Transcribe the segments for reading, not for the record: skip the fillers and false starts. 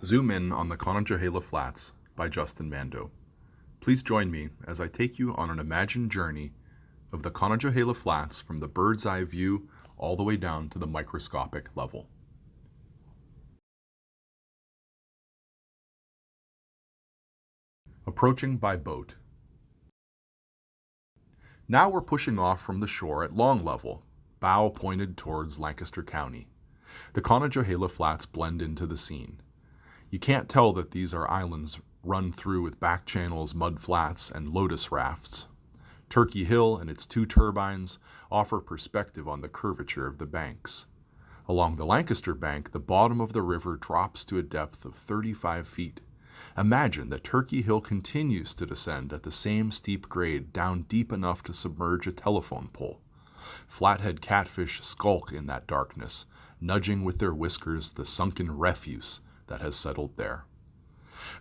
Zoom in on the Conejohela Flats by Justin Mando. Please join me as I take you on an imagined journey of the Conejohela Flats from the bird's eye view all the way down to the microscopic level. Approaching by boat. Now we're pushing off from the shore at long level, bow pointed towards Lancaster County. The Conejohela Flats blend into the scene. You can't tell that these are islands run through with back channels, mud flats, and lotus rafts. Turkey Hill and its two turbines offer perspective on the curvature of the banks. Along the Lancaster bank, the bottom of the river drops to a depth of 35 feet. Imagine that Turkey Hill continues to descend at the same steep grade down deep enough to submerge a telephone pole. Flathead catfish skulk in that darkness, nudging with their whiskers the sunken refuse that has settled there.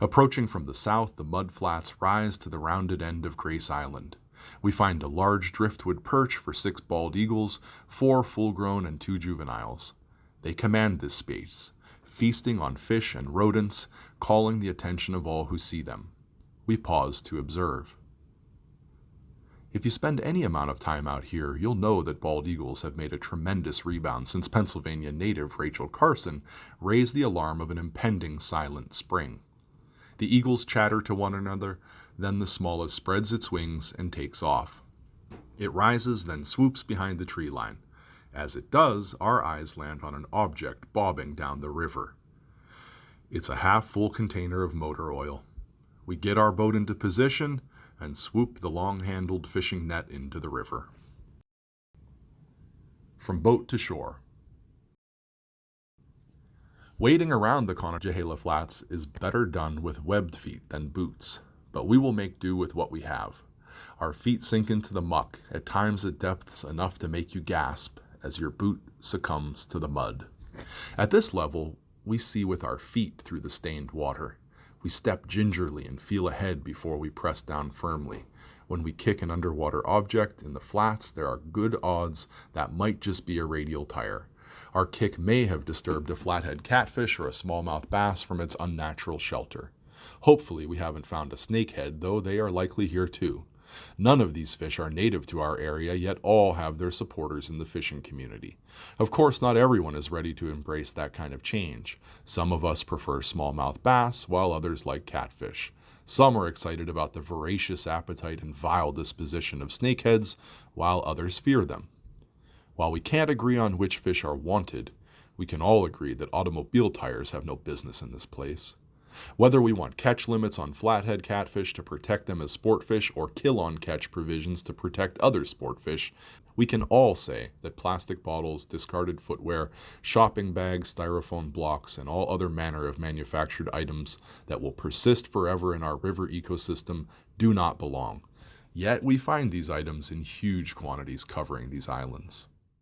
Approaching from the south, the mud flats rise to the rounded end of Grace Island. We find a large driftwood perch for 6 bald eagles, 4 full-grown and 2 juveniles. They command this space, feasting on fish and rodents, calling the attention of all who see them. We pause to observe. If you spend any amount of time out here, you'll know that bald eagles have made a tremendous rebound since Pennsylvania native Rachel Carson raised the alarm of an impending silent spring. The eagles chatter to one another, then the smallest spreads its wings and takes off. It rises, then swoops behind the tree line. As it does, our eyes land on an object bobbing down the river. It's a half-full container of motor oil. We get our boat into position and swoop the long-handled fishing net into the river. From boat to shore. Wading around the Conejohela Flats is better done with webbed feet than boots, but we will make do with what we have. Our feet sink into the muck, at times at depths enough to make you gasp as your boot succumbs to the mud. At this level, we see with our feet through the stained water. We step gingerly and feel ahead before we press down firmly. When we kick an underwater object in the flats, there are good odds that might just be a radial tire. Our kick may have disturbed a flathead catfish or a smallmouth bass from its unnatural shelter. Hopefully we haven't found a snakehead, though they are likely here too. None of these fish are native to our area, yet all have their supporters in the fishing community. Of course, not everyone is ready to embrace that kind of change. Some of us prefer smallmouth bass, while others like catfish. Some are excited about the voracious appetite and vile disposition of snakeheads, while others fear them. While we can't agree on which fish are wanted, we can all agree that automobile tires have no business in this place. Whether we want catch limits on flathead catfish to protect them as sport fish or kill-on-catch provisions to protect other sport fish, we can all say that plastic bottles, discarded footwear, shopping bags, styrofoam blocks, and all other manner of manufactured items that will persist forever in our river ecosystem do not belong. Yet we find these items in huge quantities covering these islands.